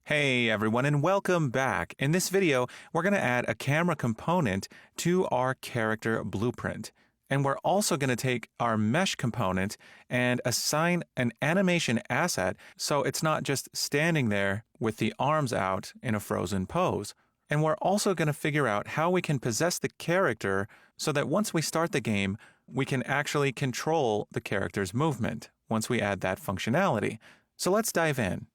Hey everyone, and welcome back. In this video, we're going to add a camera component to our character blueprint. And we're also going to take our mesh component and assign an animation asset so it's not just standing there with the arms out in a frozen pose. And we're also going to figure out how we can possess the character so that once we start the game, we can actually control the character's movement once we add that functionality. So let's dive in.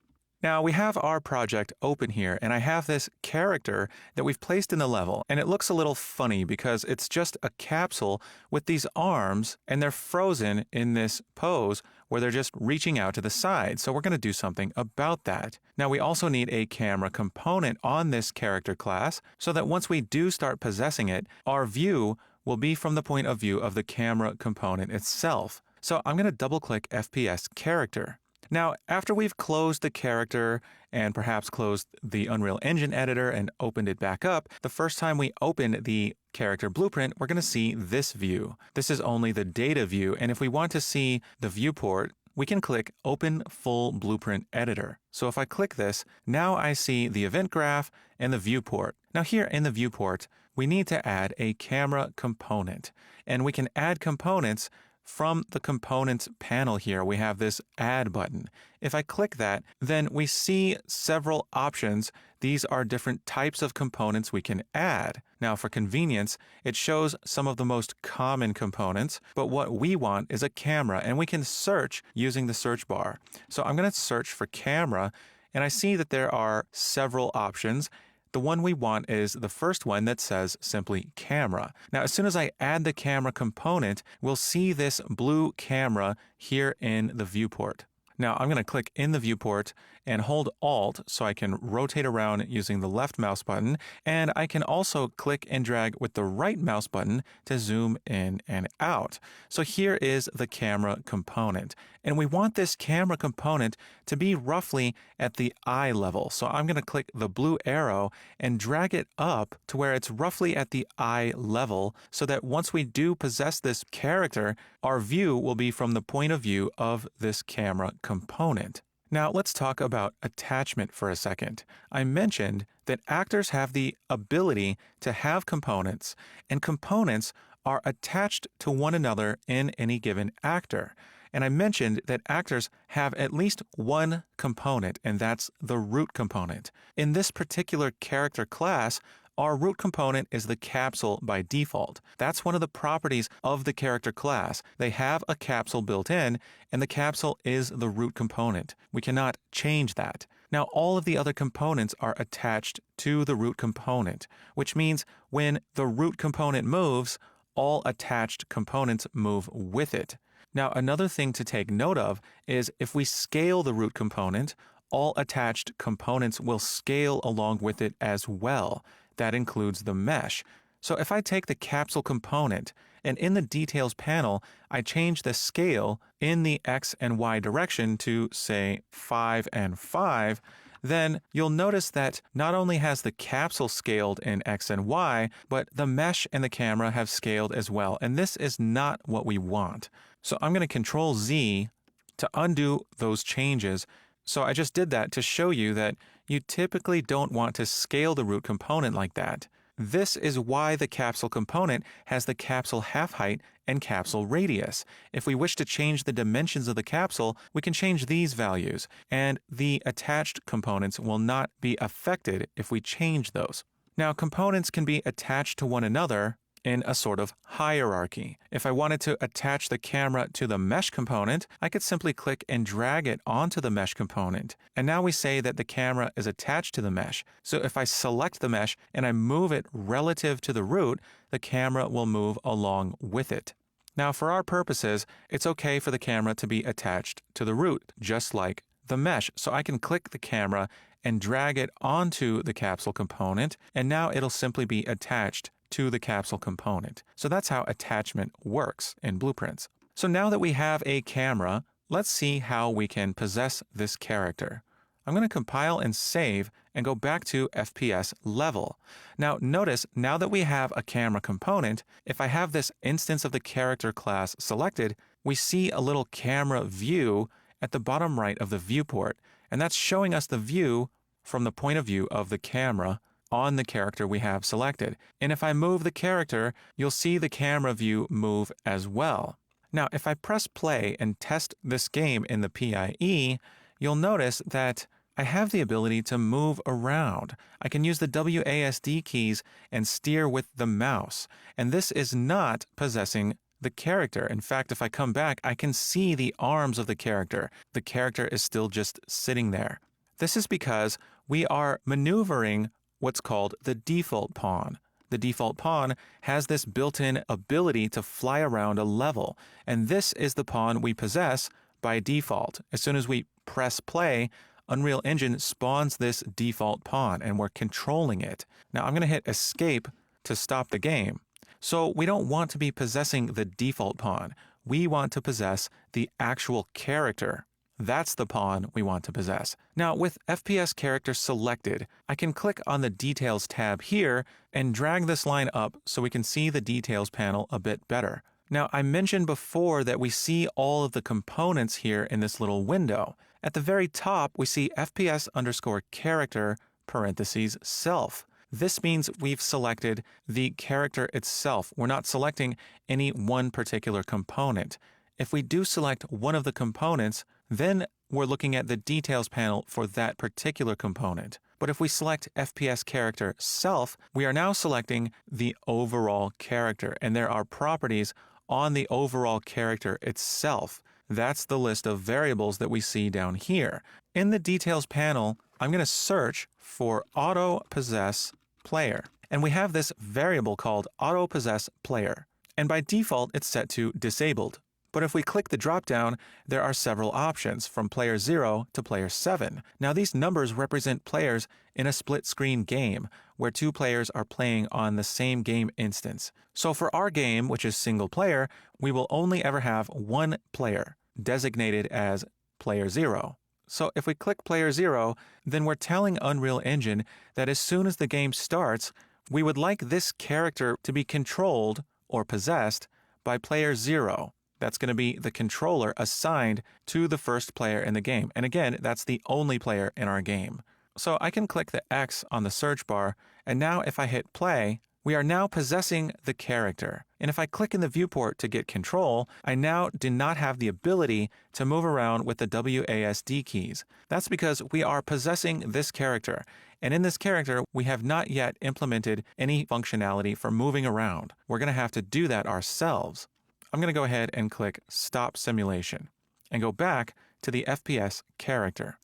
Now we have our project open here, and I have this character that we've placed in the level, and it looks a little funny because it's just a capsule with these arms, and they're frozen in this pose where they're just reaching out to the side. So we're going to do something about that. Now we also need a camera component on this character class so that once we do start possessing it, our view will be from the point of view of the camera component itself. So I'm going to double-click FPS character. Now, after we've closed the character and perhaps closed the Unreal Engine editor and opened it back up, the first time we open the character blueprint, we're going to see this view. This is only the data view, and if we want to see the viewport, we can click Open Full Blueprint Editor. So if I click this, now I see the event graph and the viewport. Now here in the viewport, we need to add a camera component, and we can add components from the Components panel here. We have this Add button. If I click that, then we see several options. These are different types of components we can add. Now, for convenience, it shows some of the most common components, but what we want is a camera, and we can search using the search bar. So I'm going to search for camera, and I see that there are several options. The one we want is the first one that says simply camera. Now, as soon as I add the camera component, we'll see this blue camera here in the viewport. Now, I'm going to click in the viewport and hold Alt so I can rotate around using the left mouse button, and I can also click and drag with the right mouse button to zoom in and out. So here is the camera component, and we want this camera component to be roughly at the eye level. So I'm going to click the blue arrow and drag it up to where it's roughly at the eye level so that once we do possess this character, our view will be from the point of view of this camera component. Now let's talk about attachment for a second. I mentioned that actors have the ability to have components, and components are attached to one another in any given actor. And I mentioned that actors have at least one component, and that's the root component. In this particular character class, our root component is the capsule by default. That's one of the properties of the character class. They have a capsule built in, and the capsule is the root component. We cannot change that. Now, all of the other components are attached to the root component, which means when the root component moves, all attached components move with it. Now, another thing to take note of is if we scale the root component, all attached components will scale along with it as well. That includes the mesh. So if I take the capsule component and in the details panel, I change the scale in the X and Y direction to, say, 5 and 5, then you'll notice that not only has the capsule scaled in X and Y, but the mesh and the camera have scaled as well. And this is not what we want. So I'm going to Control Z to undo those changes. So I just did that to show you that you typically don't want to scale the root component like that. This is why the capsule component has the capsule half height and capsule radius. If we wish to change the dimensions of the capsule, we can change these values, and the attached components will not be affected if we change those. Now, components can be attached to one another in a sort of hierarchy. If I wanted to attach the camera to the mesh component, I could simply click and drag it onto the mesh component. And now we say that the camera is attached to the mesh. So if I select the mesh and I move it relative to the root, the camera will move along with it. Now, for our purposes, it's okay for the camera to be attached to the root, just like the mesh. So I can click the camera and drag it onto the capsule component, and now it'll simply be attached to the capsule component. So that's how attachment works in Blueprints. So now that we have a camera, let's see how we can possess this character. I'm going to compile and save and go back to FPS level. Now notice, now that we have a camera component, if I have this instance of the character class selected, we see a little camera view at the bottom right of the viewport, and that's showing us the view from the point of view of the camera on the character we have selected. And if I move the character, you'll see the camera view move as well. Now, if I press play and test this game in the PIE, you'll notice that I have the ability to move around. I can use the WASD keys and steer with the mouse. And this is not possessing the character. In fact, if I come back, I can see the arms of the character. The character is still just sitting there. This is because we are maneuvering what's called the default pawn. The default pawn has this built-in ability to fly around a level, and this is the pawn we possess by default. As soon as we press play, Unreal Engine spawns this default pawn, and we're controlling it. Now I'm going to hit escape to stop the game. So we don't want to be possessing the default pawn. We want to possess the actual character. That's the pawn we want to possess. Now, with FPS character selected, I can click on the Details tab here and drag this line up so we can see the Details panel a bit better. Now, I mentioned before that we see all of the components here in this little window. At the very top, we see FPS_character parentheses self. This means we've selected the character itself. We're not selecting any one particular component. If we do select one of the components, then we're looking at the details panel for that particular component. But if we select FPS character self, we are now selecting the overall character, and there are properties on the overall character itself. That's the list of variables that we see down here. In the details panel, I'm going to search for auto possess player, and we have this variable called auto possess player, and by default it's set to disabled. But if we click the drop-down, there are several options from player 0 to player 7. Now these numbers represent players in a split-screen game where two players are playing on the same game instance. So for our game, which is single player, we will only ever have one player, designated as player 0. So if we click player 0, then we're telling Unreal Engine that as soon as the game starts, we would like this character to be controlled or possessed by player 0. That's going to be the controller assigned to the first player in the game. And again, that's the only player in our game. So I can click the X on the search bar, and now if I hit play, we are now possessing the character. And if I click in the viewport to get control, I now do not have the ability to move around with the WASD keys. That's because we are possessing this character. And in this character, we have not yet implemented any functionality for moving around. We're going to have to do that ourselves. I'm going to go ahead and click Stop Simulation and go back to the FPS character.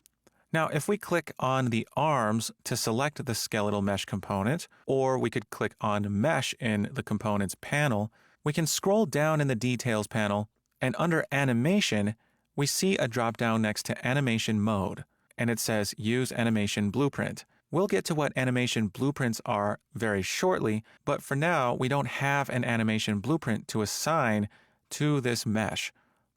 Now, if we click on the arms to select the skeletal mesh component, or we could click on Mesh in the Components panel, we can scroll down in the Details panel, and under Animation, we see a drop-down next to Animation Mode, and it says Use Animation Blueprint. We'll get to what animation blueprints are very shortly, but for now, we don't have an animation blueprint to assign to this mesh.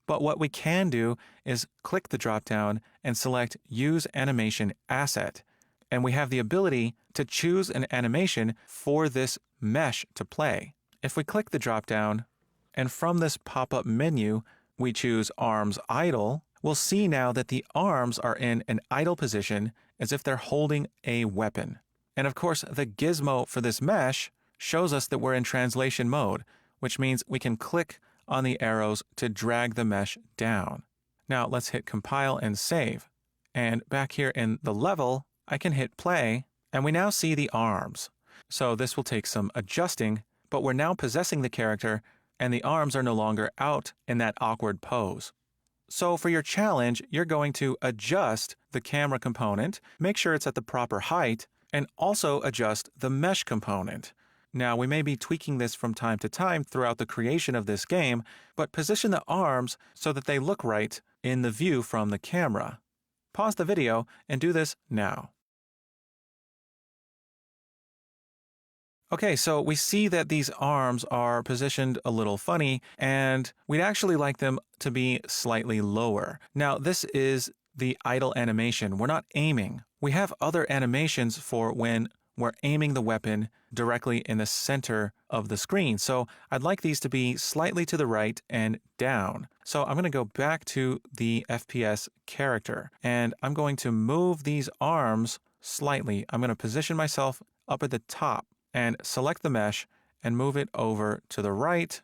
But what we can do is click the drop-down and select Use Animation Asset, and we have the ability to choose an animation for this mesh to play. If we click the drop-down, and from this pop-up menu, we choose Arms Idle, we'll see now that the arms are in an idle position as if they're holding a weapon. And of course, the gizmo for this mesh shows us that we're in translation mode, which means we can click on the arrows to drag the mesh down. Now let's hit compile and save. And back here in the level, I can hit play, and we now see the arms. So this will take some adjusting, but we're now possessing the character, and the arms are no longer out in that awkward pose. So for your challenge, you're going to adjust the camera component, make sure it's at the proper height, and also adjust the mesh component. Now, we may be tweaking this from time to time throughout the creation of this game, but position the arms so that they look right in the view from the camera. Pause the video and do this now. Okay, so we see that these arms are positioned a little funny, and we'd actually like them to be slightly lower. Now, this is the idle animation. We're not aiming. We have other animations for when we're aiming the weapon directly in the center of the screen. So I'd like these to be slightly to the right and down. So I'm going to go back to the FPS character, and I'm going to move these arms slightly. I'm going to position myself up at the top and select the mesh and move it over to the right.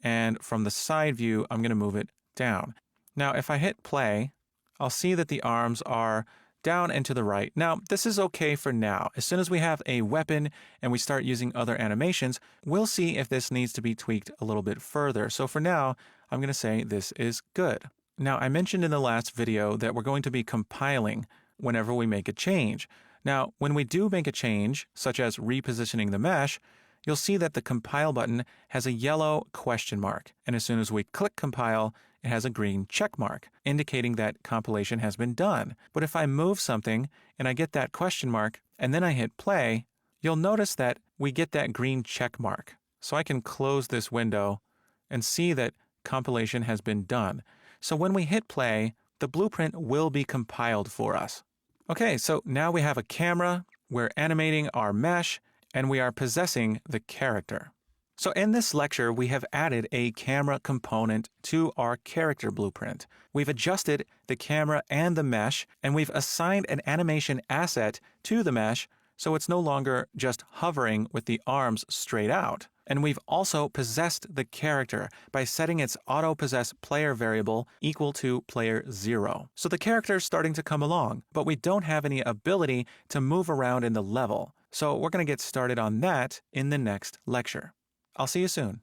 And from the side view, I'm going to move it down. Now, if I hit play, I'll see that the arms are down and to the right. Now, this is okay for now. As soon as we have a weapon and we start using other animations, we'll see if this needs to be tweaked a little bit further. So for now, I'm going to say this is good. Now, I mentioned in the last video that we're going to be compiling whenever we make a change. Now, when we do make a change, such as repositioning the mesh, you'll see that the compile button has a yellow question mark. And as soon as we click compile, it has a green check mark, indicating that compilation has been done. But if I move something and I get that question mark and then I hit play, you'll notice that we get that green check mark. So I can close this window and see that compilation has been done. So when we hit play, the blueprint will be compiled for us. Okay, so now we have a camera, we're animating our mesh, and we are possessing the character. So in this lecture, we have added a camera component to our character blueprint. We've adjusted the camera and the mesh, and we've assigned an animation asset to the mesh, so it's no longer just hovering with the arms straight out. And we've also possessed the character by setting its auto-possess player variable equal to player 0. So the character is starting to come along, but we don't have any ability to move around in the level. So we're going to get started on that in the next lecture. I'll see you soon.